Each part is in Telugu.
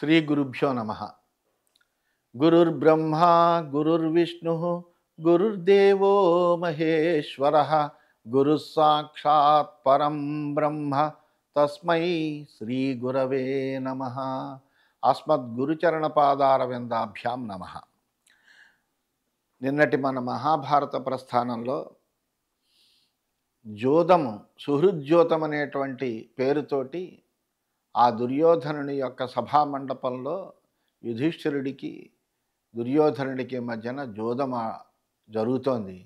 శ్రీ గురుభ్యో నమ. గురుర్బ్రహ్మ గురుర్విష్ణు గురుర్దేవో మహేశ్వర గురు సాక్షాత్ పరం బ్రహ్మ తస్మై శ్రీ గురవే నమ. అస్మద్గురుచరణపాదారవిందాభ్యాం నమ. నిన్నటి మన మహాభారత ప్రస్థానంలో జోదము సుహృద్యోతం అనేటువంటి పేరుతోటి ఆ దుర్యోధనుని యొక్క సభామండపంలో యుధిష్ఠిరుడికి దుర్యోధనుడికి మధ్యన జోదమ జరుగుతోంది.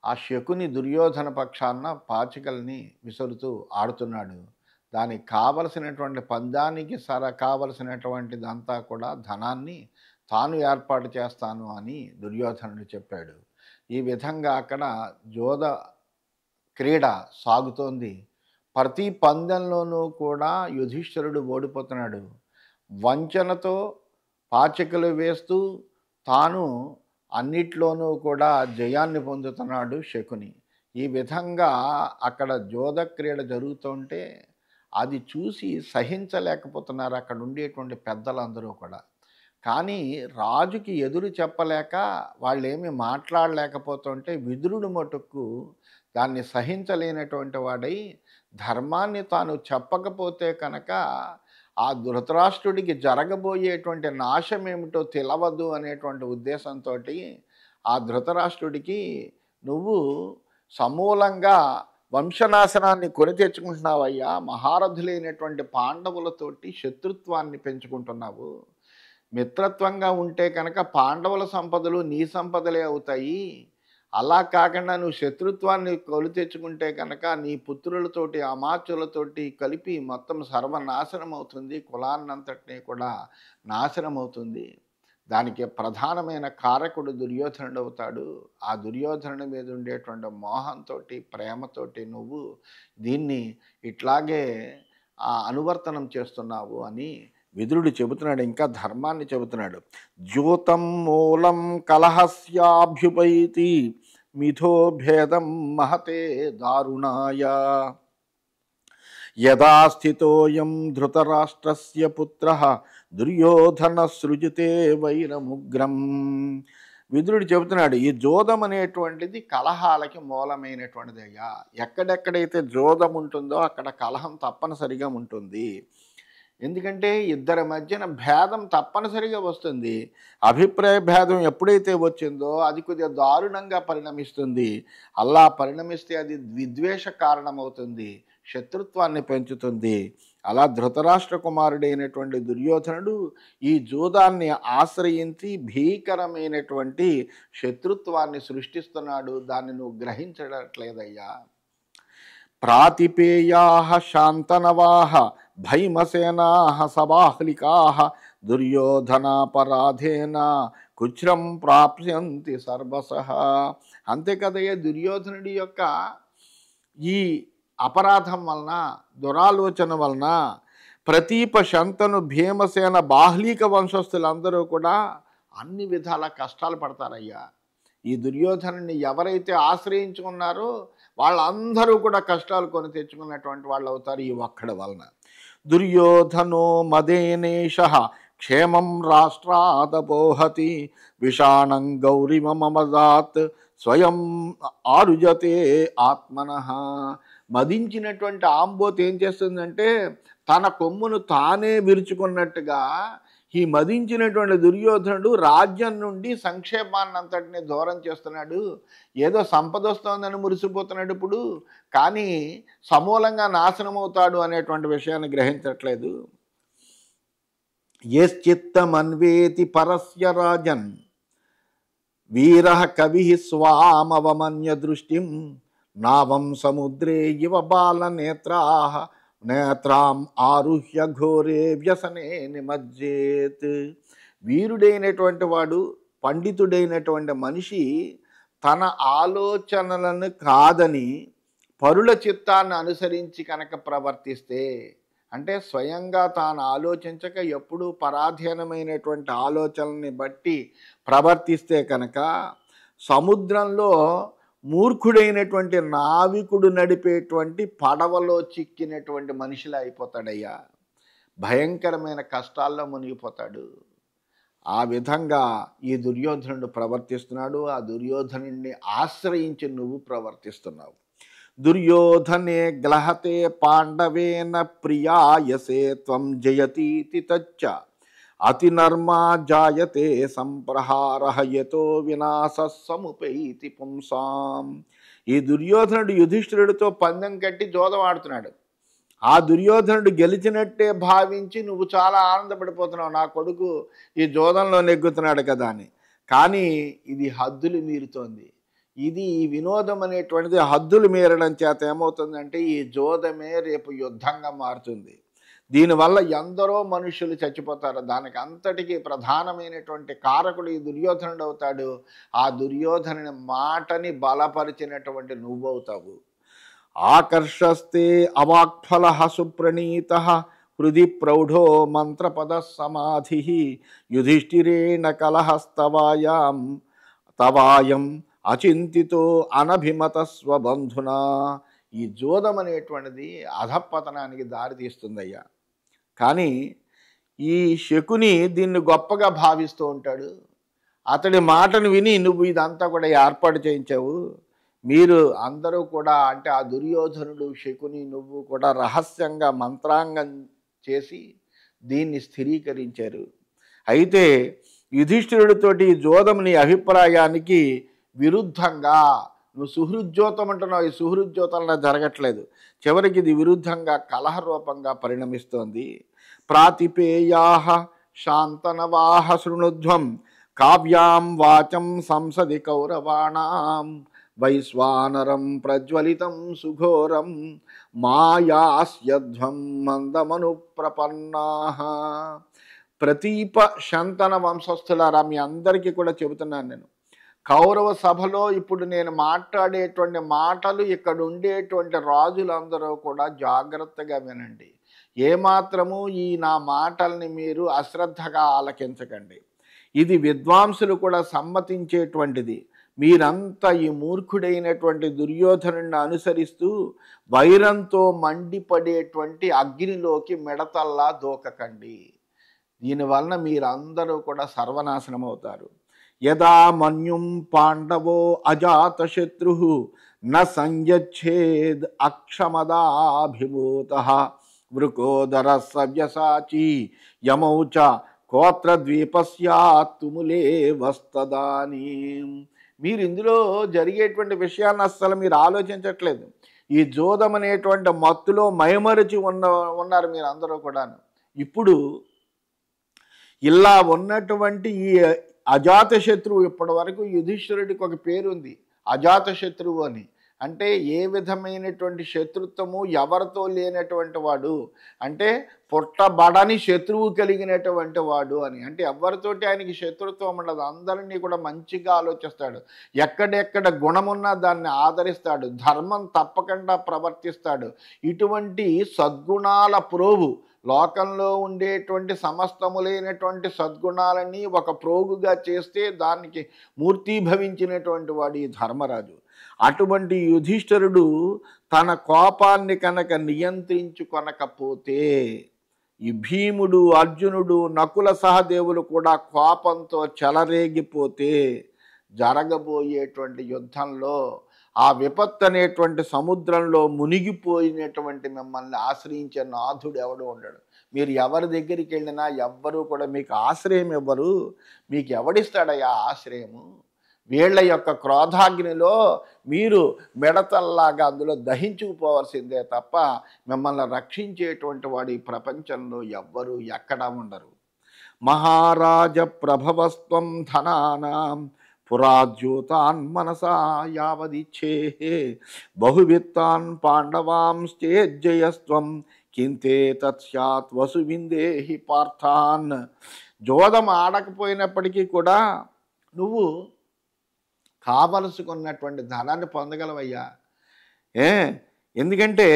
ఆ శకుని దుర్యోధన పక్షాన పాచికల్ని విసురుతూ ఆడుతున్నాడు. దానికి కావలసినటువంటి పందానికి కావలసినటువంటిదంతా కూడా ధనాన్ని తాను ఏర్పాటు చేస్తాను అని దుర్యోధనుడు చెప్పాడు. ఈ విధంగా అక్కడ జోద క్రీడ సాగుతోంది. ప్రతి పందెంలోనూ కూడా యుధిష్ఠిరుడు ఓడిపోతున్నాడు. వంచనతో పాచికలు వేస్తూ తాను అన్నిట్లోనూ కూడా జయాన్ని పొందుతున్నాడు శకుని. ఈ విధంగా అక్కడ జోద క్రీడ జరుగుతుంటే అది చూసి సహించలేకపోతున్నారు అక్కడ ఉండేటువంటి పెద్దలందరూ కూడా. కానీ రాజుకి ఎదురు చెప్పలేక వాళ్ళేమీ మాట్లాడలేకపోతుంటే విదురుడు మటుకు దాన్ని సహించలేనటువంటి వాడై ధర్మాన్ని తాను చెప్పకపోతే కనుక ఆ ధృతరాష్ట్రుడికి జరగబోయేటువంటి నాశం ఏమిటో తెలవదు అనేటువంటి ఉద్దేశంతో ఆ ధృతరాష్ట్రుడికి నువ్వు సమూలంగా వంశనాశనాన్ని కొని తెచ్చుకుంటున్నావయ్యా, మహారథులైనటువంటి పాండవులతోటి శత్రుత్వాన్ని పెంచుకుంటున్నావు. మిత్రత్వంగా ఉంటే కనుక పాండవుల సంపదలు నీ సంపదలే అవుతాయి. అలా కాకుండా నువ్వు శత్రుత్వాన్ని కొని తెచ్చుకుంటే కనుక నీ పుత్రులతోటి అమాత్యులతోటి కలిపి మొత్తం సర్వనాశనం అవుతుంది, కులాన్నంతటినీ కూడా నాశనం అవుతుంది. దానికి ప్రధానమైన కారకుడు దుర్యోధనుడు అవుతాడు. ఆ దుర్యోధనుడి మీద ఉండేటువంటి మోహంతో ప్రేమతోటి నువ్వు దీన్ని ఇట్లాగే అనువర్తనం చేస్తున్నావు అని విదురుడు చెబుతున్నాడు. ఇంకా ధర్మాన్ని చెబుతున్నాడు. జ్యోతం మూలం కలహస్యాభ్యుపైతి మిథో భేదం మహతే దారుణాయ యదా స్థితోయం ధృతరాష్ట్రస్య పుత్రః దుర్యోధన సృజతే వైరముగ్రం. విదురుడు చెబుతున్నాడు, ఈ జోదం అనేటువంటిది కలహాలకి మూలమైనటువంటిది అయ్యా. ఎక్కడెక్కడైతే జోదం ఉంటుందో అక్కడ కలహం తప్పనిసరిగా ఉంటుంది. ఎందుకంటే ఇద్దరి మధ్యన భేదం తప్పనిసరిగా వస్తుంది. అభిప్రాయ భేదం ఎప్పుడైతే వచ్చిందో అది కొద్దిగా దారుణంగా పరిణమిస్తుంది. అలా పరిణమిస్తే అది విద్వేష కారణమవుతుంది, శత్రుత్వాన్ని పెంచుతుంది. అలా ధృతరాష్ట్ర కుమారుడైనటువంటి దుర్యోధనుడు ఈ జూదాన్ని ఆశ్రయించి భీకరమైనటువంటి శత్రుత్వాన్ని సృష్టిస్తున్నాడు. దాన్ని నువ్వు గ్రహించట్లేదయ్యా. ప్రాతిపేయాః శాంతనవాః భైమసేనాః సబాహ్లికాః దుర్యోధనాపరాధేన కుచ్రం ప్రాప్స్యంతి సర్వసః. అంతే కదయ్యా, దుర్యోధనుడి యొక్క ఈ అపరాధం వలన, దురాలోచన వలన ప్రతీప శంతను భీమసేన బాహ్లీక వంశస్థులందరూ కూడా అన్ని విధాల కష్టాలు పడతారయ్యా. ఈ దుర్యోధనుని ఎవరైతే ఆశ్రయించుకున్నారో వాళ్ళందరూ కూడా కష్టాలు కొని తెచ్చుకున్నటువంటి వాళ్ళు అవుతారు ఈ ఒక్కడి వలన. దుర్యోధనో మదేనేషః క్షేమం రాష్ట్రాదపోహతి విషాణం గౌరిమమదాత్ స్వయం ఆరుజతే ఆత్మనః. మదించినటువంటి ఆంబోత్ ఏం చేస్తుందంటే తన కొమ్మును తానే విరుచుకున్నట్టుగా ఈ మదించినటువంటి దుర్యోధనుడు రాజ్యం నుండి సంక్షేమాన్నంతటిని దూరం చేస్తున్నాడు. ఏదో సంపద వస్తుందని మురిసిపోతున్నాడు ఇప్పుడు, కానీ సమూలంగా నాశనం అవుతాడు అనేటువంటి విషయాన్ని గ్రహించట్లేదు. యశ్చిత్తమన్వేతి పరస్య రాజన్ వీరః కవిః స్వామవమన్య దృష్టిం నావం సముద్రే ఇవ బాలనేత్రాః నేత్రాం ఆరుహ్య ఘోరే వ్యసనే నిమజ్జేత్. వీరుడైనటువంటి వాడు, పండితుడైనటువంటి మనిషి తన ఆలోచనలను కాదని పరుల చిత్తాన్ని అనుసరించి కనుక ప్రవర్తిస్తే, అంటే స్వయంగా తాను ఆలోచించక ఎప్పుడూ పరాధీనమైనటువంటి ఆలోచనల్ని బట్టి ప్రవర్తిస్తే కనుక సముద్రంలో మూర్ఖుడైనటువంటి నావికుడు నడిపేటువంటి పడవలో చిక్కినటువంటి మనిషిలా అయిపోతాడయ్యా. భయంకరమైన కష్టాల్లో మునిగిపోతాడు. ఆ విధంగా ఈ దుర్యోధనుడు ప్రవర్తిస్తున్నాడు. ఆ దుర్యోధనుడిని ఆశ్రయించి నువ్వు ప్రవర్తిస్తున్నావు. దుర్యోధనే గ్లహతే పాండవేన ప్రియాయసే త్వం జయతీతి తచ్చ అతినర్మా జాయతే సంప్రహారః యతో వినాశ సముపైతి పుంసాం. ఈ దుర్యోధనుడు యుధిష్ఠిరుడితో పందెం కట్టి జోదం ఆడుతున్నాడు. ఆ దుర్యోధనుడు గెలిచినట్టే భావించి నువ్వు చాలా ఆనందపడిపోతున్నావు, నా కొడుకు ఈ జోదంలో నెగ్గుతున్నాడు కదా అని. కానీ ఇది హద్దులు మీరుతోంది. ఇది ఈ వినోదం అనేటువంటిది హద్దులు మీరడం చేత ఏమవుతుందంటే ఈ జోదమే రేపు యుద్ధంగా మారుతుంది. దీనివల్ల ఎందరో మనుషులు చచ్చిపోతారు. దానికి అంతటికీ ప్రధానమైనటువంటి కారకుడు ఈ దుర్యోధనుడు అవుతాడు. ఆ దుర్యోధనుని మాటని బలపరిచినటువంటి నువ్వవుతావు. ఆకర్షస్తే అవాక్ఫలః సుప్రణీతః హృది ప్రౌఢో మంత్రపద సమాధి యుధిష్ఠిరేణ కలహస్తవాయాం తవాయం అచింతితో అనభిమత స్వబంధునా. ఈ జోదం అనేటువంటిది అధపతనానికి దారితీస్తుందయ్యా. కానీ ఈ శకుని దీన్ని గొప్పగా భావిస్తూ ఉంటాడు. అతడి మాటను విని నువ్వు ఇదంతా కూడా ఏర్పాటు చేయించావు. మీరు అందరూ కూడా అంటే ఆ దుర్యోధనుడు, శకుని, నువ్వు కూడా రహస్యంగా మంత్రాంగం చేసి దీన్ని స్థిరీకరించారు. అయితే యుధిష్ఠిరుడితోటి జోదం నీ అభిప్రాయానికి విరుద్ధంగా నువ్వు సుహృద్యోతం అంటున్నావు. ఈ సుహృద్యోతంలో జరగట్లేదు. చివరికి ఇది విరుద్ధంగా కలహ రూపంగా పరిణమిస్తోంది. ప్రాతిపేయాః శాంతనవాః శృణుధ్వం కావ్యాం వాచం సంసది కౌరవాణాం వైశ్వానరం ప్రజ్వలితం సుఘోరం మాయాస్యధ్వం మందమను ప్రపన్నాః. ప్రతీప శంతన వంశస్థులారా, మీ అందరికీ కూడా చెబుతున్నాను నేను. కౌరవ సభలో ఇప్పుడు నేను మాట్లాడేటువంటి మాటలు ఇక్కడ ఉండేటువంటి రాజులందరూ కూడా జాగ్రత్తగా వినండి. ఏమాత్రము ఈ నా మాటల్ని మీరు అశ్రద్ధగా ఆలకించకండి. ఇది విద్వాంసులు కూడా సమ్మతించేటువంటిది. మీరంతా ఈ మూర్ఖుడైనటువంటి దుర్యోధనుడిని అనుసరిస్తూ వైరంతో మండిపడేటువంటి అగ్నిలోకి మిడతల్లా దూకకండి. దీనివలన మీరందరూ కూడా సర్వనాశనం అవుతారు. యదా మన్యుం పాండవో అజాతశత్రు న సంయచ్ఛేద్ అక్షమదాభిభూతః వృకోదర సవ్యసాచి యమౌ చ కోత్రద్వీపస్యాత్తుములే వస్తదానీం. మీరు ఇందులో జరిగేటువంటి విషయాన్ని అస్సలు మీరు ఆలోచించట్లేదు. ఈ జోదం అనేటువంటి మత్తులో మైమరిచి ఉన్నారు మీరు అందరూ కూడాను. ఇప్పుడు ఇలా ఉన్నటువంటి ఈ అజాతశత్రువు, ఇప్పటి వరకు యుధిష్ఠిరుడికి ఒక పేరుంది అజాతశత్రువు అని. అంటే ఏ విధమైనటువంటి శత్రుత్వము ఎవరితో లేనటువంటి వాడు, అంటే పుట్టబడని శత్రువు కలిగినటువంటి వాడు అని. అంటే ఎవరితోటి ఆయనకి శత్రుత్వం ఉండదు. అందరినీ కూడా మంచిగా ఆలోచిస్తాడు. ఎక్కడెక్కడ గుణమున్నా దాన్ని ఆదరిస్తాడు. ధర్మం తప్పకుండా ప్రవర్తిస్తాడు. ఇటువంటి సద్గుణాల ప్రోగు, లోకంలో ఉండేటువంటి సమస్తములైనటువంటి సద్గుణాలని ఒక ప్రోగుగా చేస్తే దానికి మూర్తీభవించినటువంటి వాడు ఈ ధర్మరాజు. అటువంటి యుధిష్ఠిరుడు తన కోపాన్ని కనుక నియంత్రించుకొనకపోతే, ఈ భీముడు, అర్జునుడు, నకుల సహదేవులు కూడా కోపంతో చెలరేగిపోతే జరగబోయేటువంటి యుద్ధంలో ఆ విపత్తు అనేటువంటి సముద్రంలో మునిగిపోయినటువంటి మిమ్మల్ని ఆశ్రయించే నాథుడు ఎవడు ఉండడు. మీరు ఎవరి దగ్గరికి వెళ్ళినా ఎవ్వరూ కూడా మీకు ఆశ్రయం ఇవ్వరు. మీకు ఎవడిస్తాడయ్యా ఆశ్రయము? వీళ్ళ యొక్క క్రోధాగ్నిలో మీరు మిడతల్లాగా అందులో దహించుకుపోవాల్సిందే తప్ప మిమ్మల్ని రక్షించేటువంటి వాడు ఈ ప్రపంచంలో ఎవ్వరూ ఎక్కడా ఉండరు. మహారాజ ప్రభవస్త్వం ధనానాం పురాజ్యూతాన్ మనసా యావదిచ్చే బహువిత్తాన్ పాండవాంశ్చేజ్జయస్త్వం కింతే తత్స్యాత్ వసువిందేహి పార్థాన్. జోదం ఆడకపోయినప్పటికీ కూడా నువ్వు కావలసుకున్నటువంటి ధనాన్ని పొందగలవయ్యా. ఎందుకంటే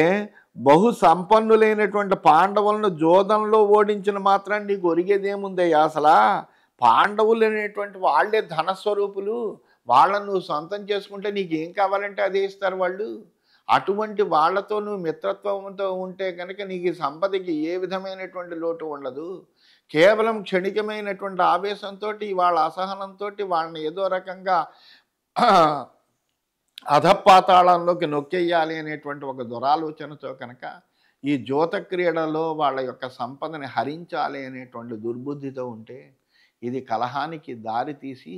బహు సంపన్నులైనటువంటి పాండవులను జోదంలో ఓడించిన మాత్రాన్ని నీకు ఒరిగేదేముందయ్యా? అసలు పాండవులు అనేటువంటి వాళ్ళే ధనస్వరూపులు. వాళ్ళను నువ్వు సొంతం చేసుకుంటే నీకేం కావాలంటే అదే ఇస్తారు వాళ్ళు. అటువంటి వాళ్ళతో నువ్వు మిత్రత్వంతో ఉంటే కనుక నీకు ఈ సంపదకి ఏ విధమైనటువంటి లోటు ఉండదు. కేవలం క్షణికమైనటువంటి ఆవేశంతో, వాళ్ళ అసహనంతో వాళ్ళని ఏదో రకంగా అధపాతాళంలోకి నొక్కేయాలి అనేటువంటి ఒక దురాలోచనతో కనుక ఈ జూత క్రీడలో వాళ్ళ యొక్క సంపదని హరించాలి అనేటువంటి దుర్బుద్ధితో ఉంటే ఇది కలహానికి దారి తీసి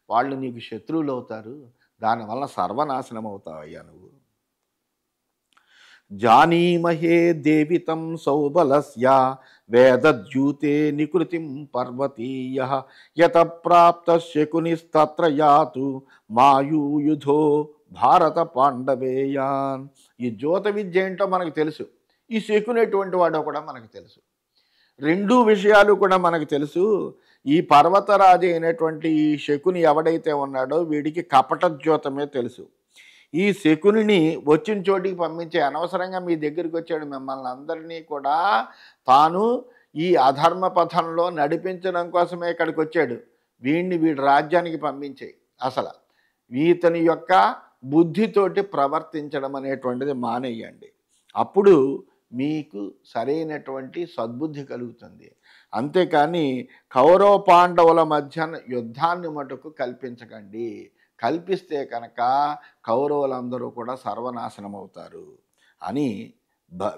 వాళ్ళు నీకు శత్రువులు అవుతారు. దానివల్ల సర్వనాశనం అవుతావయ్యా నువ్వు. జానీమహే దేవితం సౌబలస్య వేదద్యూతే నికృతిం పర్వతీయ యత ప్రాప్త శకునిస్తత్ర యాతు మాయూయుధో భారత పాండవేయాన్. ఈ జ్యోత విద్య ఏంటో మనకు తెలుసు, ఈ శకునేటువంటి వాడో కూడా మనకు తెలుసు. రెండు విషయాలు కూడా మనకు తెలుసు. ఈ పర్వతరాజు అయినటువంటి ఈ శకుని ఎవడైతే ఉన్నాడో వీడికి కపట జ్యోతమే తెలుసు. ఈ శకునిని వచ్చిన చోటికి పంపించే, అనవసరంగా మీ దగ్గరికి వచ్చాడు, మిమ్మల్ని అందరినీ కూడా తాను ఈ అధర్మ పథంలో నడిపించడం కోసమే ఇక్కడికి వచ్చాడు. వీడి రాజ్యానికి పంపించే. అసలు ఈతని యొక్క బుద్ధితోటి ప్రవర్తించడం అనేటువంటిది మానేయండి. అప్పుడు మీకు సరైనటువంటి సద్బుద్ధి కలుగుతుంది. అంతేకాని కౌరవ పాండవుల మధ్య యుద్ధాన్ని మటుకు కల్పించకండి. కల్పిస్తే కనుక కౌరవులందరూ కూడా సర్వనాశనం అవుతారు అని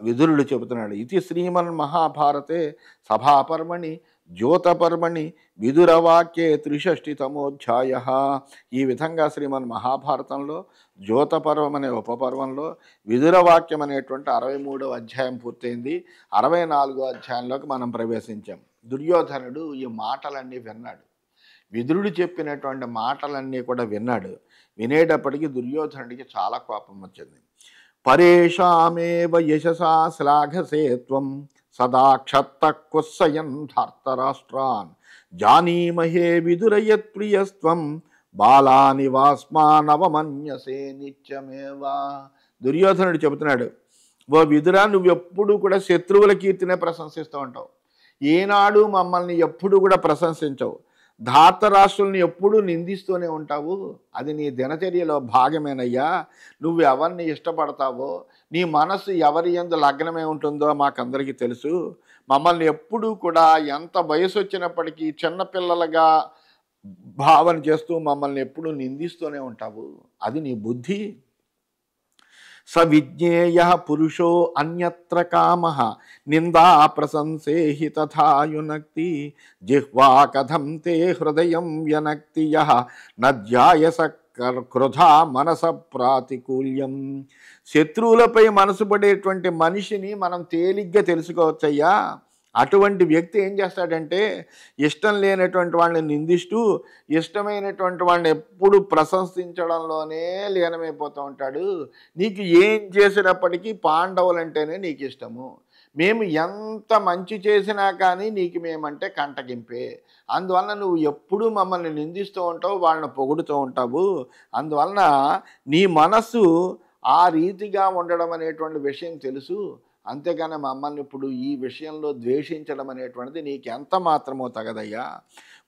విదురుడు చెబుతున్నాడు. ఇది శ్రీమన్ మహాభారతే సభాపర్వణి జ్యోతపర్వణి విదురవాక్యే 63తమోధ్యాయ. ఈ విధంగా శ్రీమన్ మహాభారతంలో జ్యోతపర్వం అనే ఉపపర్వంలో విదురవాక్యం అనేటువంటి 63వ అధ్యాయం పూర్తయింది. 64వ అధ్యాయంలోకి మనం ప్రవేశించాం. దుర్యోధనుడు ఈ మాటలన్నీ విన్నాడు. విదురుడు చెప్పినటువంటి మాటలన్నీ కూడా విన్నాడు. వినేటప్పటికీ దుర్యోధనుడికి చాలా కోపం వచ్చింది. పరేషామేవ యశసా శ్లాఘసే త్వం సదా క్షత్త కుస్సయన్ ధార్తరాష్ట్రాన్ జానీమహే విదురయత్ ప్రియస్త్వం బాలాని వాస్మానవమన్యసే నిత్యమేవా. దుర్యోధనుడు చెబుతున్నాడు, ఓ విదురా, నువ్వు ఎప్పుడు కూడా శత్రువుల కీర్తినే ప్రశంసిస్తూ ఉంటావు. ఏనాడు మమ్మల్ని ఎప్పుడు కూడా ప్రశంసించవు. ధార్తరాష్ట్రుల్ని ఎప్పుడూ నిందిస్తూనే ఉంటావు. అది నీ దినచర్యలో భాగమేనయ్యా. నువ్వు ఎవరిని ఇష్టపడతావో, నీ మనసు ఎవరి యందు లగ్నమై ఉంటుందో మాకందరికీ తెలుసు. మమ్మల్ని ఎప్పుడూ కూడా ఎంత వయసు వచ్చినప్పటికీ చిన్నపిల్లలుగా భావన చేస్తూ మమ్మల్ని ఎప్పుడూ నిందిస్తూనే ఉంటావు. అది నీ బుద్ధి. స విజ్ఞేయ పురుషో అన్యత్ర కామః నిందా ప్రశంసేహి తథాయునక్తి జిహ్వా కథం తే హృదయం వ్యనక్తి యః నధ్యాయస క్రుధా మనస ప్రాతికూల్యం. శత్రువులపై మనసు పడేటువంటి మనిషిని మనం తేలిగ్గా తెలుసుకోవచ్చయ్యా. అటువంటి వ్యక్తి ఏం చేస్తాడంటే ఇష్టం లేనటువంటి వాళ్ళని నిందిస్తూ ఇష్టమైనటువంటి వాళ్ళని ఎప్పుడు ప్రశంసించడంలోనే లీనమైపోతూ ఉంటాడు. నీకు ఏం చేసినప్పటికీ పాండవులంటేనే నీకు ఇష్టము. మేము ఎంత మంచి చేసినా కానీ నీకు మేమంటే కంటగింపే. అందువలన నువ్వు ఎప్పుడూ మమ్మల్ని నిందిస్తూ ఉంటావు, వాళ్ళని పొగుడుతూ ఉంటావు. అందువలన నీ మనస్సు ఆ రీతిగా ఉండడం అనేటువంటి విషయం తెలుసు. అంతేగాని మమ్మల్ని ఇప్పుడు ఈ విషయంలో ద్వేషించడం అనేటువంటిది నీకు ఎంత మాత్రమో తగదయ్యా.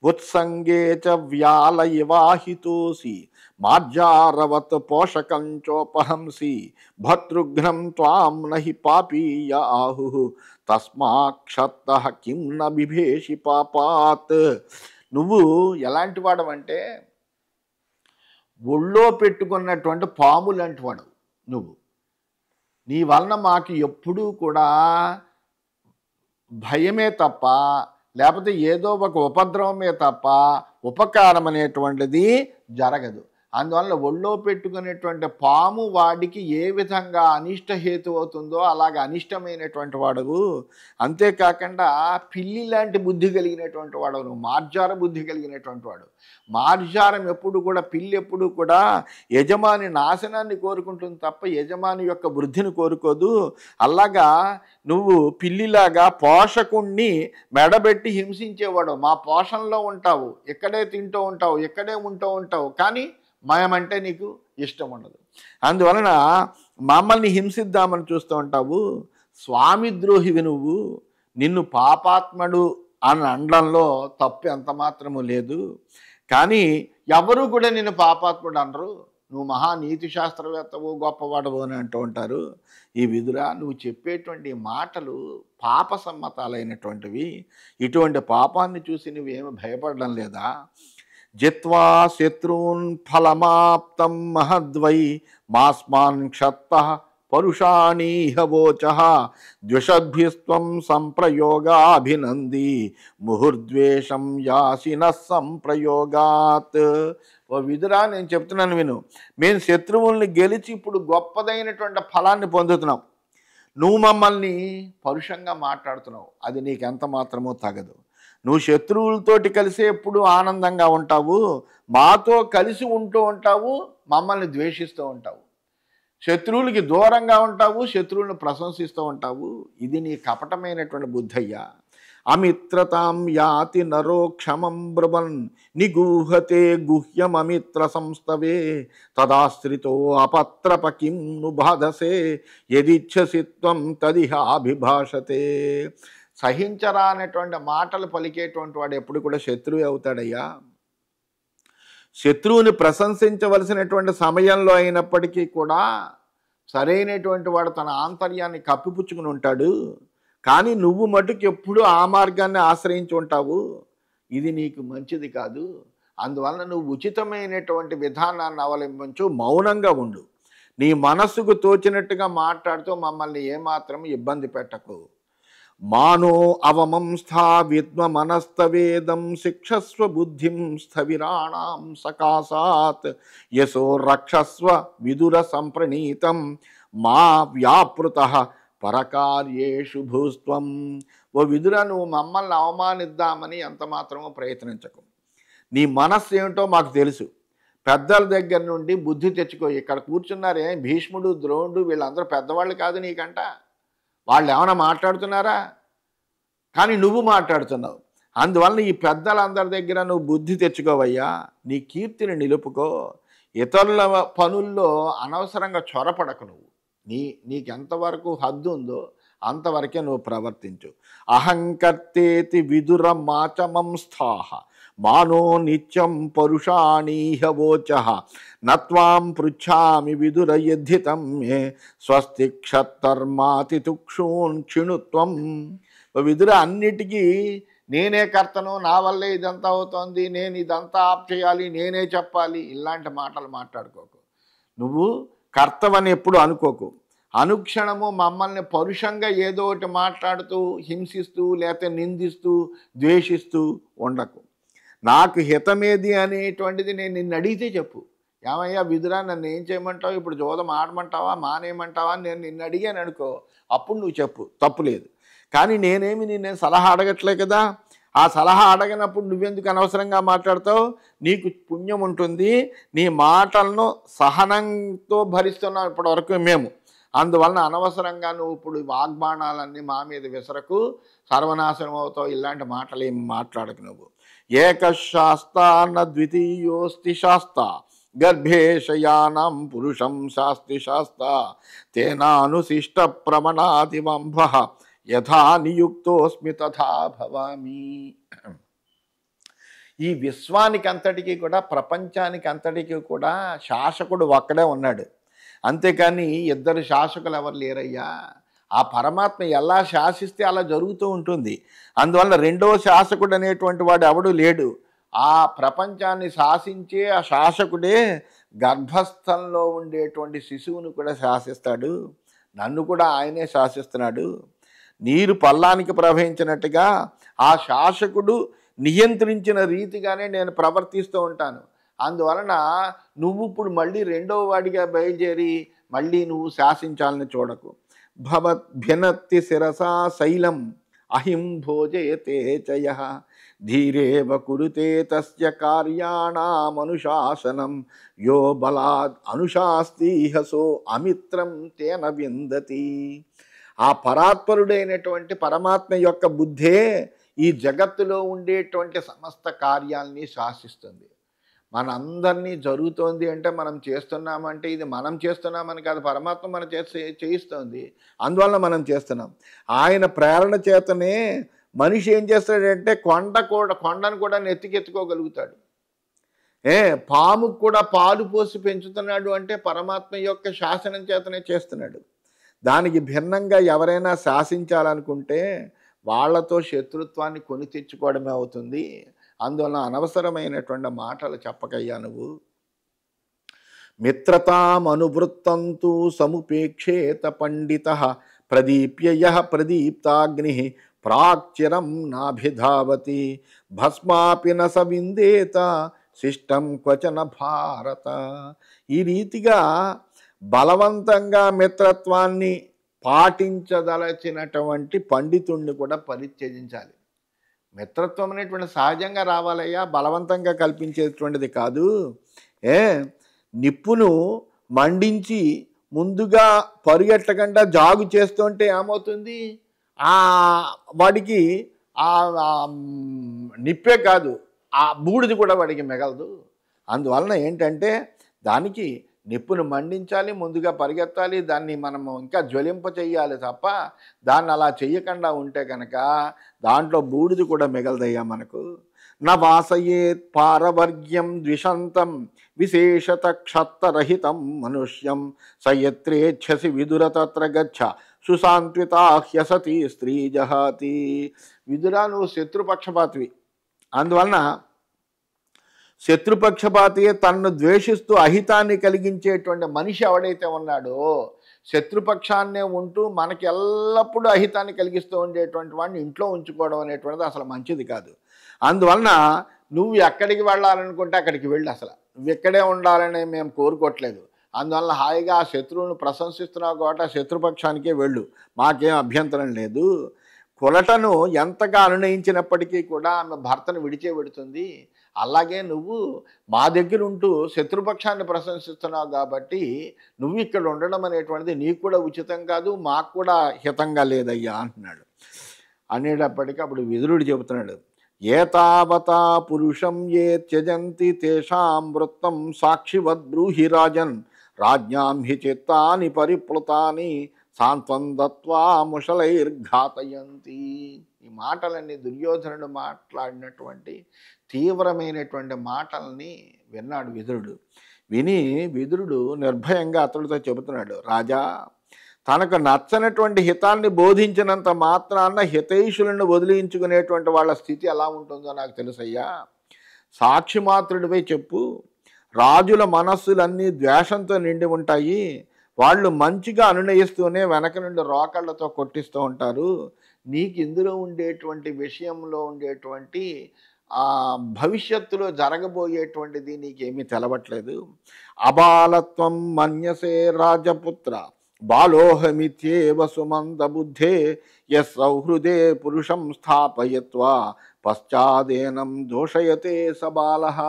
ఉత్సంగే చ వ్యాల ఇవాహితోసి మార్జారవత్ పోషకంచోపహంసి భర్తృఘ్నం త్వాం నహి పాపీయ ఆహు తస్మాక్షత్తః కిం న బిభేషి పాపాత్. నువ్వు ఎలాంటి వాడవంటే ఒళ్ళో పెట్టుకున్నటువంటి పాము లాంటి వాడు నువ్వు. నీ వలన మాకు ఎప్పుడూ కూడా భయమే తప్ప, లేకపోతే ఏదో ఒక ఉపద్రవమే తప్ప ఉపకారం అనేటువంటిది జరగదు. అందువల్ల ఒళ్ళో పెట్టుకునేటువంటి పాము వాడికి ఏ విధంగా అనిష్ట హేతు అవుతుందో అలాగ అనిష్టమైనటువంటి వాడు. అంతేకాకుండా పిల్లి లాంటి బుద్ధి కలిగినటువంటి వాడు నువ్వు, మార్జార బుద్ధి కలిగినటువంటి వాడు. మార్జారం ఎప్పుడు కూడా, పిల్లి ఎప్పుడు కూడా యజమాని నాశనాన్ని కోరుకుంటుంది తప్ప యజమాని యొక్క వృద్ధిని కోరుకోదు. అలాగా నువ్వు పిల్లిలాగా పోషకుణ్ణి మెడబెట్టి హింసించేవాడు. మా పోషణలో ఉంటావు, ఇక్కడే తింటూ ఉంటావు, ఇక్కడే ఉంటూ ఉంటావు, కానీ మేమంటే నీకు ఇష్టం ఉండదు. అందువలన మమ్మల్ని హింసిద్దామని చూస్తూ ఉంటావు. స్వామి ద్రోహివి నువ్వు. నిన్ను పాపాత్ముడు అని అనడంలో తప్పు ఎంత మాత్రము లేదు. కానీ ఎవరు కూడా నిన్ను పాపాత్ముడు అనరు. నువ్వు మహానీతి శాస్త్రవేత్తవు గొప్పవాడవు అని అంటూ ఉంటారు. ఈ విదురా, నువ్వు చెప్పేటువంటి మాటలు పాప సమ్మతాలైనటువంటివి. ఇటువంటి పాపాన్ని చూసి నువ్వేమి భయపడడం లేదా? జిత్వా శత్రూన్ ఫలమాప్తం మహద్వై మాస్మాన్ క్షత్త పరుషాణీహవోచ ద్విషద్భిస్త్వం సంప్రయోగాభినంది ముహుర్ద్వేషం యాసిన సంప్రయోగాత్. ఓ విదురా, నేను చెప్తున్నాను విను. మేము శత్రువుల్ని గెలిచి ఇప్పుడు గొప్పదైనటువంటి ఫలాన్ని పొందుతున్నాం. నువ్వు మమ్మల్ని పరుషంగా మాట్లాడుతున్నావు. అది నీకు ఎంత మాత్రమో తగదు. నువ్వు శత్రువులతోటి కలిసి ఎప్పుడు ఆనందంగా ఉంటావు, మాతో కలిసి ఉంటూ ఉంటావు, మమ్మల్ని ద్వేషిస్తూ ఉంటావు. శత్రువులకి దూరంగా ఉంటావు, శత్రువులను ప్రశంసిస్తూ ఉంటావు. ఇది నీ కపటమైనటువంటి బుద్ధయ్యా. అమిత్రతాం యాతి నరో క్షమం బ్రువన్ నిగూహతే గుహ్యమమిత్ర సంస్తవే తదాశ్రితో అపత్రప కిం ను బాధసే యదిచ్ఛసి త్వం తదిహాభిభాషతే. సహించరా అనేటువంటి మాటలు పలికేటువంటి వాడు ఎప్పుడు కూడా శత్రువు అవుతాడయ్యా. శత్రువుని ప్రశంసించవలసినటువంటి సమయంలో అయినప్పటికీ కూడా సరైనటువంటి వాడు తన ఆంతర్యాన్ని కప్పిపుచ్చుకుని ఉంటాడు. కానీ నువ్వు మటుకు ఎప్పుడూ ఆ మార్గాన్ని ఆశ్రయించి ఉంటావు. ఇది నీకు మంచిది కాదు. అందువలన నువ్వు ఉచితమైనటువంటి విధానాన్ని అవలంబించు, మౌనంగా ఉండు. నీ మనస్సుకు తోచినట్టుగా మాట్లాడుతూ మమ్మల్ని ఏమాత్రం ఇబ్బంది పెట్టకు. మానో అవమంస్థా విద్మమనస్తవేదం శిక్షస్వ బుద్ధిం స్థవిరాణాం సకాశాత్ యశో రక్షస్వ విదుర సంప్రణీతం మా వ్యాపృతః పరకార్యేషు భూస్త్వం. ఓ విదుర, నువ్వు మమ్మల్ని అవమానిద్దామని ఎంత మాత్రమో ప్రయత్నించకు. నీ మనస్సు ఏమిటో మాకు తెలుసు. పెద్దల దగ్గర నుండి బుద్ధి తెచ్చుకో. ఇక్కడ కూర్చున్నారే భీష్ముడు, ద్రోణుడు, వీళ్ళందరూ పెద్దవాళ్ళు కాదు నీకంట. వాళ్ళు ఏమైనా మాట్లాడుతున్నారా? కానీ నువ్వు మాట్లాడుతున్నావు. అందువలన ఈ పెద్దలందరి దగ్గర నువ్వు బుద్ధి తెచ్చుకోవయ్యా. నీ కీర్తిని నిలుపుకో. ఇతరుల పనుల్లో అనవసరంగా చొరపడకు. నువ్వు నీకెంతవరకు హద్దు ఉందో అంతవరకే నువ్వు ప్రవర్తించు. అహంకర్తేతి విదుర మాచమంస్థాః మానో నిత్యం పరుషాణీహవోచః నత్వాం పృచ్ఛామి విదుర యద్ధితం మే స్వస్తి క్షత్తర్మాతి తుక్షూన్ క్షిణుత్వం. విదుర, అన్నిటికీ నేనే కర్తను, నా వల్లే ఇదంతా అవుతోంది, నేను ఇదంతా ఆప్ చేయాలి, నేనే చెప్పాలి, ఇలాంటి మాటలు మాట్లాడుకోకు. నువ్వు కర్తవని ఎప్పుడు అనుకోకు. అనుక్షణము మమ్మల్ని పరుషంగా ఏదో ఒకటి మాట్లాడుతూ హింసిస్తూ లేకపోతే నిందిస్తూ ద్వేషిస్తూ ఉండకు. నాకు హితమేది అనేటువంటిది నేను నిన్ను అడిగితే చెప్పు. ఏమయ్యా విదురా, నన్ను ఏం చేయమంటావు, ఇప్పుడు జోదం ఆడమంటావా మానేయమంటావా అని నేను నిన్ను అడిగాను అనుకో, అప్పుడు నువ్వు చెప్పు, తప్పులేదు. కానీ నేనేం సలహా అడగట్లే కదా. ఆ సలహా అడగనప్పుడు నువ్వెందుకు అనవసరంగా మాట్లాడతావు? నీకు పుణ్యం ఉంటుంది. నీ మాటలను సహనంతో భరిస్తున్నాం ఇప్పటివరకు మేము. అందువలన అనవసరంగా నువ్వు ఇప్పుడు వాగ్బాణాలన్నీ మా మీద విసరకు, సర్వనాశనం అవుతావు. ఇలాంటి మాటలు ఏమి మాట్లాడకు నువ్వు. ఏకశాస్తా న ద్వితీయోస్తి శాస్తా గర్భేశయానం పురుషం శాస్తి శాస్తా తేనానుశిష్ట ప్రమణాతివంభ యథా నియుక్తోస్మి తథా భవామి. ఈ విశ్వానికి అంతటికీ కూడా, ప్రపంచానికి అంతటికీ కూడా శాసకుడు ఒక్కడే ఉన్నాడు. అంతేకాని ఇద్దరు శాసకులు ఎవరు లేరయ్యా. ఆ పరమాత్మ ఎలా శాసిస్తే అలా జరుగుతూ ఉంటుంది. అందువల్ల రెండవ శాసకుడు అనేటువంటి వాడు ఎవడు లేడు. ఆ ప్రపంచాన్ని శాసించే ఆ శాసకుడే గర్భస్థంలో ఉండేటువంటి శిశువును కూడా శాసిస్తాడు. నన్ను కూడా ఆయనే శాసిస్తున్నాడు. నీరు పల్లానికి ప్రవహించినట్టుగా ఆ శాసకుడు నియంత్రించిన రీతిగానే నేను ప్రవర్తిస్తూ ఉంటాను. అందువలన నువ్వు ఇప్పుడు మళ్ళీ రెండవ వాడిగా బయలుదేరి మళ్ళీ నువ్వు శాసించాలని చూడకు. భవద్భినత్తి శిరసా శైలం అహిం భోజయతే చయ ధీరేవ కురుతే తస్య కార్యాణామనుశాసనం యో బలాద్ అనుశాస్తిహసో అమిత్రం తేన విందతి. ఆ పరాత్పరుడైనటువంటి పరమాత్మ యొక్క బుద్ధే ఈ జగత్తులో ఉండేటువంటి సమస్త కార్యాలని శాసిస్తుంది. మనందరినీ జరుగుతోంది అంటే మనం చేస్తున్నామంటే ఇది మనం చేస్తున్నామని కాదు, పరమాత్మ మన చేయిస్తోంది. అందువల్ల మనం చేస్తున్నాం. ఆయన ప్రేరణ చేతనే మనిషి ఏం చేస్తాడంటే కొండను కూడా నెత్తికెత్తుకోగలుగుతాడు. ఏ పాముకు కూడా పాలు పోసి పెంచుతున్నాడు అంటే పరమాత్మ యొక్క శాసనం చేతనే చేస్తున్నాడు. దానికి భిన్నంగా ఎవరైనా శాసించాలనుకుంటే వాళ్ళతో శత్రుత్వాన్ని కొని తెచ్చుకోవడమే అవుతుంది. అందువలన అనవసరమైనటువంటి మాటలు చెప్పకయ్యా నువ్వు. మిత్రతామనువృత్తంతు సముపేక్షేత పండిత ప్రదీప్య యః ప్రదీప్తాగ్ని ప్రాక్చిరం నాభిధావతి భస్మాపి న స విందేత శిష్టం క్వచన భారత. ఈ రీతిగా బలవంతంగా మిత్రత్వాన్ని పాటించదలచినటువంటి పండితుణ్ణి కూడా పరిత్యజించాలి. మిత్రత్వం అనేటువంటి సహజంగా రావాలయ్యా, బలవంతంగా కల్పించేటువంటిది కాదు. ఏ నిప్పును మండించి ముందుగా పరిగెట్టకుండా జాగు చేస్తుంటే ఏమవుతుంది? వాడికి ఆ నిప్పే కాదు, ఆ బూడిది కూడా వాడికి మిగలదు. అందువలన ఏంటంటే దానికి నిప్పును మండించాలి, ముందుగా పరిగెత్తాలి, దాన్ని మనము ఇంకా జ్వలింప చెయ్యాలి తప్ప దాన్ని అలా చెయ్యకుండా ఉంటే కనుక దాంట్లో బూడిది కూడా మిగలదయ్యా మనకు. నవాసయేత్ పారవర్గ్యం ద్విషంతం విశేషత క్షత్తరహితం మనుష్యం సయత్రేచ్ఛసి విదుర తత్ర గచ్చ సుశాంత్వితా హ్యసతి స్త్రీ జహాతి. విదురా, నువ్వు శత్రుపక్షపాతివి. అందువలన శత్రుపక్షపాతి తన్ను ద్వేషిస్తూ అహితాన్ని కలిగించేటువంటి మనిషి ఎవడైతే ఉన్నాడో, శత్రుపక్షాన్నే ఉంటూ మనకి ఎల్లప్పుడూ అహితాన్ని కలిగిస్తూ ఉండేటువంటి వాడిని ఇంట్లో ఉంచుకోవడం అనేటువంటిది అసలు మంచిది కాదు. అందువలన నువ్వు ఎక్కడికి వెళ్ళాలనుకుంటే అక్కడికి వెళ్ళి, అసలు నువ్వు ఎక్కడే ఉండాలని మేము కోరుకోవట్లేదు. అందువల్ల హాయిగా ఆ శత్రువును ప్రశంసిస్తున్నావు కాబట్టి ఆ శత్రుపక్షానికే వెళ్ళు, మాకేం అభ్యంతరం లేదు. కులటను ఎంతగా అనునయించినప్పటికీ కూడా ఆమె భర్తను విడిచేపెడుతుంది. అలాగే నువ్వు మా దగ్గర ఉంటూ శత్రుపక్షాన్ని ప్రశంసిస్తున్నావు కాబట్టి నువ్వు ఇక్కడ ఉండడం అనేటువంటిది నీకు కూడా ఉచితం కాదు, మాకు కూడా హితంగా లేదయ్యా అంటున్నాడు. అనేటప్పటికీ అప్పుడు విదురుడు చెబుతున్నాడు, ఏతావతా పురుషం ఏ త్యజంతి తేషాం వృత్తం సాక్షివద్ బ్రూహి రాజన్ రాజ్ఞాం హి చిత్తాని పరిప్లుతాని సాంత్వం దత్వా ముషలైర్ఘాతయంతి. ఈ మాటలన్నీ దుర్యోధనుడు మాట్లాడినటువంటి తీవ్రమైనటువంటి మాటల్ని విన్నాడు విదురుడు. విని విదురుడు నిర్భయంగా అతడితో చెబుతున్నాడు, రాజా, తనకు నచ్చనటువంటి హితాన్ని బోధించినంత మాత్రాన హితైషులను వదిలించుకునేటువంటి వాళ్ళ స్థితి ఎలా ఉంటుందో నాకు తెలుసయ్యా. సాక్షిమాత్రుడిపై చెప్పు. రాజుల మనస్సులన్నీ ద్వేషంతో నిండి ఉంటాయి. వాళ్ళు మంచిగా అనునయిస్తూనే వెనక నుండి రోకళ్లతో కొట్టిస్తూ ఉంటారు. నీకు ఇందులో ఉండేటువంటి విషయంలో ఉండేటువంటి భవిష్యత్తులో జరగబోయేటువంటిది నీకేమీ తెలవట్లేదు. అబాలత్వం మన్యసే రాజపుత్ర బాలోహమిత్యేవ సుమంద బుద్ధే యస్సౌహృదే పురుషం స్థాపయత్వా పశ్చాదేనం దోషయతే సబాలః.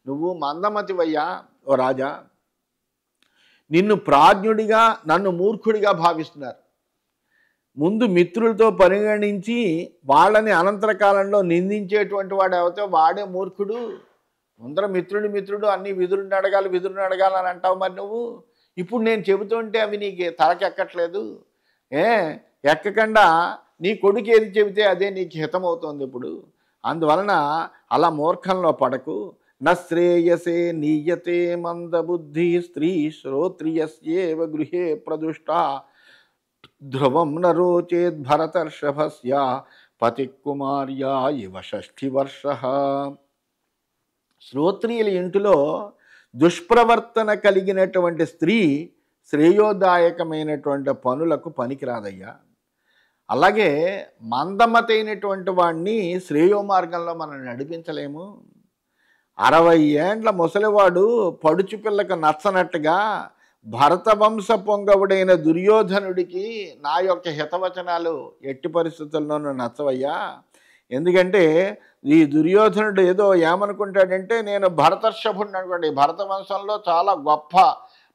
నువ్వు మందమతివయ్యా ఓ రాజా, నిన్ను ప్రాజ్ఞుడిగా నన్ను మూర్ఖుడిగా భావిస్తున్నారు. ముందు మిత్రులతో పరిగణించి వాళ్ళని అనంతర కాలంలో నిందించేటువంటి వాడు ఎవరితో వాడే మూర్ఖుడు. ముందర మిత్రుడు అన్నీ విదురుని అడగాలి అని అంటావు. మరి నువ్వు ఇప్పుడు నేను చెబుతుంటే అవి నీకు తలకెక్కట్లేదు. ఎక్కకుండా నీ కొడుకు ఏది చెబితే అదే నీకు హితమవుతోంది ఇప్పుడు. అందువలన అలా మూర్ఖంలో పడకు. నశ్రేయసే నీయతే మందబుద్ధి స్త్రీ శ్రోత్రియస్యేవ గృహే ప్రదుష్ట ధ్రువం నరోచేద్ భరతర్షభస్య పతికుమార్యా ఇవ 6 వర్షః. శ్రోత్రియుల ఇంటిలో దుష్ప్రవర్తన కలిగినటువంటి స్త్రీ శ్రేయోదాయకమైనటువంటి పనులకు పనికిరాదయ్యా. అలాగే మందమతైనటువంటి వాడిని శ్రేయో మార్గంలో మనం నడిపించలేము. 60 ఏండ్ల ముసలివాడు పడుచు పిల్లకు నచ్చనట్టుగా భరత వంశ పొంగవుడైన దుర్యోధనుడికి నా యొక్క హితవచనాలు ఎట్టి పరిస్థితుల్లోనూ నచ్చవయ్యా. ఎందుకంటే ఈ దుర్యోధనుడు ఏదో ఏమనుకుంటాడంటే, నేను భరతర్షభుడిని అనుకోండి, భరత వంశంలో చాలా గొప్ప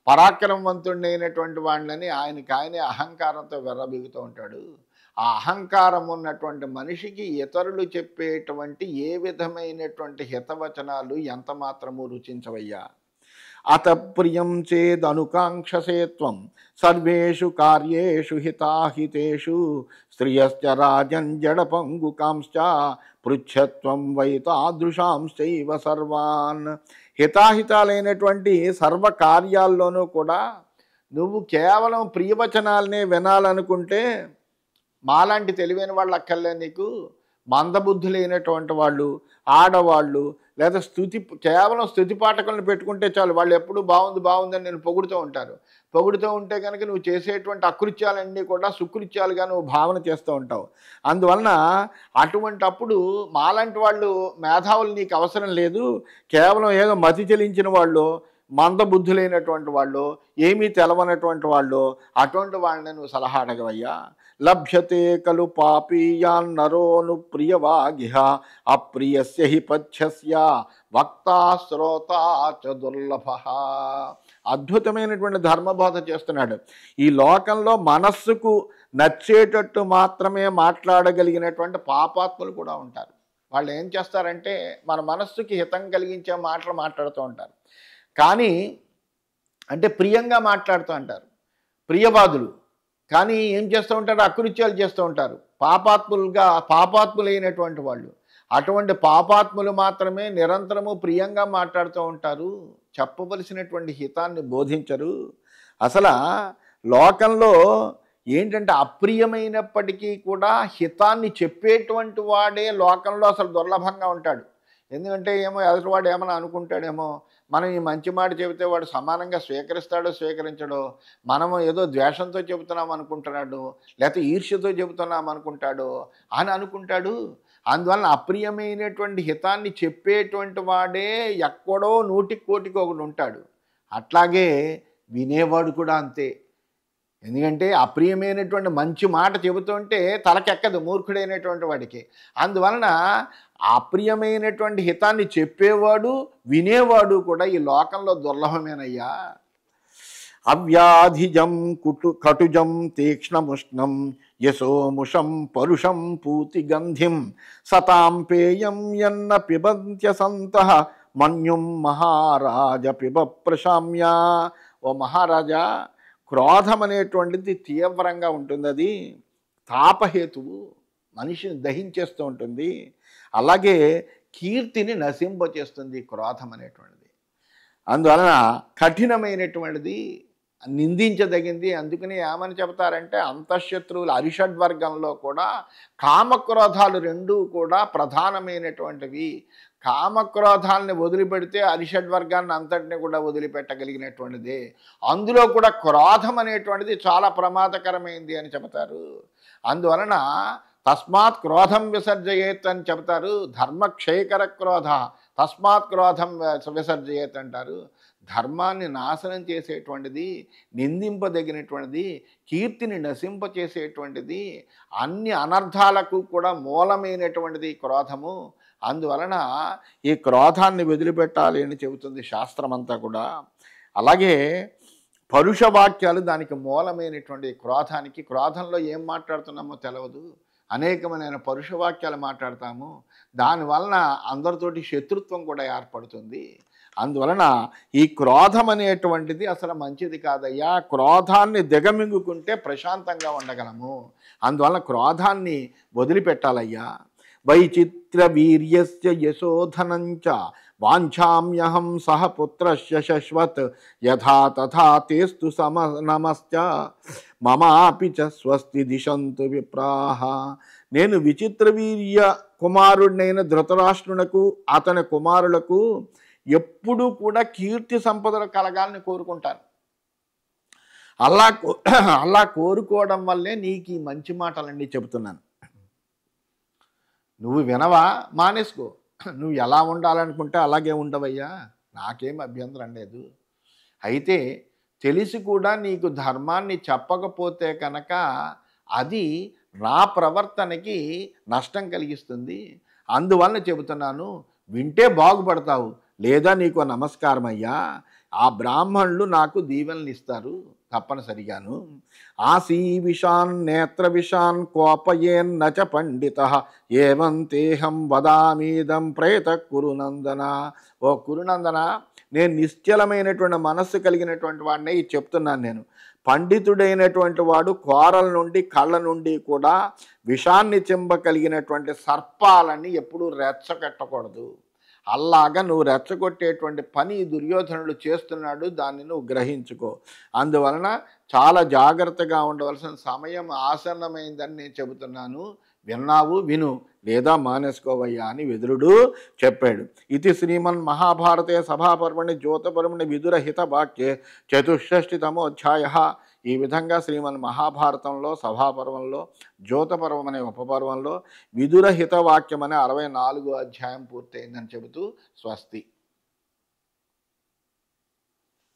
పరాక్రమవంతుడైనటువంటి వాడిని ఆయనే అహంకారంతో వెర్రబీగుతూ ఉంటాడు. ఆ అహంకారం ఉన్నటువంటి మనిషికి ఇతరులు చెప్పేటువంటి ఏ విధమైనటువంటి హితవచనాలు ఎంత మాత్రము రుచించవయ్యా. అత ప్రియం చేదనుకాంక్షసే త్వం సర్వేషు కార్యేషు హితాహితేషు శ్రియశ్చ రాజన్ జడపంగుకాంశ్చ పృచ్ఛత్వం వై తాదృశాంశ్చైవ సర్వాన్. హితాహితాలైనటువంటి సర్వ కార్యాల్లోనూ కూడా నువ్వు కేవలం ప్రియవచనాలనే వినాలనుకుంటే మాలాంటి తెలివైన వాళ్ళు అక్కర్లే నీకు. మందబుద్ధులైనటువంటి వాళ్ళు, ఆడవాళ్ళు, లేదా కేవలం స్తుతి పాఠకులను పెట్టుకుంటే చాలు, వాళ్ళు ఎప్పుడు బాగుంది బాగుందని నేను పొగుడుతూ ఉంటారు. పొగుడుతూ ఉంటే కనుక నువ్వు చేసేటువంటి అకృత్యాలన్నీ కూడా సుకృత్యాలుగా నువ్వు భావన చేస్తూ ఉంటావు. అందువలన అటువంటి అప్పుడు మాలాంటి వాళ్ళు మేధావులు నీకు అవసరం లేదు. కేవలం ఏదో మతి చెలించిన వాళ్ళు, మందబుద్ధులైనటువంటి వాళ్ళు, ఏమీ తెలవనటువంటి వాళ్ళు, అటువంటి వాళ్ళని నువ్వు సలహా అడగవయ్యా. లభ్యతే ఖలు పాపీయాన్నరోను ప్రియవాగిహ అప్రియస్య హి పథ్యస్య వక్తా శ్రోతా చ దుర్లభ. అద్భుతమైనటువంటి ధర్మబోధ చేస్తున్నాడు. ఈ లోకంలో మనస్సుకు నచ్చేటట్టు మాత్రమే మాట్లాడగలిగినటువంటి పాపాత్ములు కూడా ఉంటారు. వాళ్ళు ఏం చేస్తారంటే మన మనస్సుకి హితం కలిగించే మాటలు మాట్లాడుతూ ఉంటారు. కానీ అంటే ప్రియంగా మాట్లాడుతూ ఉంటారు ప్రియవాదులు. కానీ ఏం చేస్తూ ఉంటారు? అకృత్యాలు చేస్తూ ఉంటారు. పాపాత్ములైనటువంటి వాళ్ళు. అటువంటి పాపాత్ములు మాత్రమే నిరంతరము ప్రియంగా మాట్లాడుతూ ఉంటారు, చెప్పవలసినటువంటి హితాన్ని బోధించరు. అసలు లోకంలో ఏంటంటే అప్రియమైనప్పటికీ కూడా హితాన్ని చెప్పేటువంటి వాడే లోకంలో అసలు దుర్లభంగా ఉంటాడు. ఎందుకంటే ఏమో ఎదుటివాడు ఏమైనా అనుకుంటాడేమో, మనం ఈ మంచి మాట చెబితే వాడు సమానంగా స్వీకరిస్తాడో స్వీకరించడో, మనము ఏదో ద్వేషంతో చెబుతున్నాం అనుకుంటున్నాడు, లేకపోతే ఈర్ష్యతో చెబుతున్నాం అనుకుంటాడు అని అనుకుంటాడు. అందువలన అప్రియమైనటువంటి హితాన్ని చెప్పేటువంటి వాడే ఎక్కడో 100 కోటికి ఒకడు ఉంటాడు. అట్లాగే వినేవాడు కూడా అంతే. ఎందుకంటే అప్రియమైనటువంటి మంచి మాట చెబుతుంటే తలకెక్కదు మూర్ఖుడైనటువంటి వాడికి. అందువలన అప్రియమైనటువంటి హితాన్ని చెప్పేవాడు వినేవాడు కూడా ఈ లోకంలో దుర్లభమేనయ్యా. అవ్యాధిజం కటుజం తీక్ష్ణముష్ణం యశోముషం పరుషం పూతిగంధిం సతాం పేయం యన్న పిబంత్య సంతః మన్యుం మహారాజ పిబ ప్రశామ్య. ఓ మహారాజా, క్రోధం అనేటువంటిది తీవ్రంగా ఉంటుంది. అది తాపహేతువు, మనిషిని దహించేస్తూ ఉంటుంది. అలాగే కీర్తిని నశింపచేస్తుంది క్రోధం అనేటువంటిది. అందువలన కఠినమైనటువంటిది, నిందించదగింది. అందుకని ఏమని చెబుతారంటే అంతఃశత్రువులు అరిషడ్వర్గంలో కూడా కామక్రోధాలు రెండూ కూడా ప్రధానమైనటువంటివి. కామక్రోధాలని వదిలిపెడితే అరిషడ్వర్గాన్ని అంతటిని కూడా వదిలిపెట్టగలిగినటువంటిది. అందులో కూడా క్రోధం అనేటువంటిది చాలా ప్రమాదకరమైంది అని చెబుతారు. అందువలన తస్మాత్ క్రోధం విసర్జయేత్ అని చెబుతారు. ధర్మక్షయకర క్రోధ తస్మాత్ క్రోధం విసర్జయేత్ అంటారు. ధర్మాన్ని నాశనం చేసేటువంటిది, నిందింపదగినటువంటిది, కీర్తిని నశింపచేసేటువంటిది, అన్ని అనర్థాలకు కూడా మూలమైనటువంటిది క్రోధము. అందువలన ఈ క్రోధాన్ని వదిలిపెట్టాలి అని చెబుతుంది శాస్త్రమంతా కూడా. అలాగే పరుష వాక్యాలు దానికి మూలమైనటువంటి క్రోధానికి. క్రోధంలో ఏం మాట్లాడుతున్నామో తెలియదు, అనేకమైన పరుష వాక్యాలు మాట్లాడతాము. దానివలన అందరితోటి శత్రుత్వం కూడా ఏర్పడుతుంది. అందువలన ఈ క్రోధం అనేటువంటిది అసలు మంచిది కాదయ్యా. క్రోధాన్ని దిగమింగుకుంటే ప్రశాంతంగా ఉండగలము. అందువలన క్రోధాన్ని వదిలిపెట్టాలయ్యా. వైచిత్ర వీర్యస్య యశోధనంచ వాంఛామ్యహం సహ పుత్రస్య శశ్వత్ యథా తథా తేస్తు సమనమశ్చ మమాపి చ స్వస్తి దిశంతు విప్రాహ. నేను విచిత్ర వీర్య కుమారుడినైన ధృతరాష్ట్రునకు అతని కుమారులకు ఎప్పుడూ కూడా కీర్తి సంపదలు కలగాలని కోరుకుంటాను. అలా కోరుకోవడం వల్లే నీకు ఈ మంచి మాటలన్నీ చెబుతున్నాను. నువ్వు వినవా? మానేసుకో. నువ్వు ఎలా ఉండాలనుకుంటే అలాగే ఉండవయ్యా, నాకేం అభ్యంతరం లేదు. అయితే తెలిసి కూడా నీకు ధర్మాన్ని చెప్పకపోతే కనుక అది నా ప్రవర్తనకి నష్టం కలిగిస్తుంది. అందువలన చెబుతున్నాను, వింటే బాగుపడతావు, లేదా నీకు నమస్కారం అయ్యా. ఆ బ్రాహ్మణులు నాకు దీవెనలు ఇస్తారు తప్పనిసరిగాను. ఆసీ విషాన్ నేత్ర విషాన్ కోపయేన్ నచ పండిత ఏవంతేహం వదామీదం ప్రేత కురునందన. ఓ కురునందన, నేను నిశ్చలమైనటువంటి మనస్సు కలిగినటువంటి వాడినే ఇది చెప్తున్నాను నేను. పండితుడైనటువంటి వాడు కోరల నుండి కళ్ళ నుండి కూడా విషాన్ని చింపగలిగినటువంటి సర్పాలని ఎప్పుడూ రెచ్చగొట్టకూడదు. అలాగా నువ్వు రెచ్చగొట్టేటువంటి పని దుర్యోధనుడు చేస్తున్నాడు, దాన్ని నువ్వు గ్రహించుకో. అందువలన చాలా జాగ్రత్తగా ఉండవలసిన సమయం ఆసన్నమైందని నేను చెబుతున్నాను. విన్నావు విను, లేదా మానేసుకోవయ్యా అని విదురుడు చెప్పాడు. ఇది శ్రీమన్ మహాభారతే సభాపర్వణి జ్యోతపర్వణి విదురహిత వాక్యే 64తమోధ్యాయ. ఈ విధంగా శ్రీమన్ మహాభారతంలో సభాపర్వంలో జ్యోతపర్వం అనే ఉపపర్వంలో విదురహిత వాక్యం అనే 64వ అధ్యాయం పూర్తయిందని చెబుతూ స్వస్తి.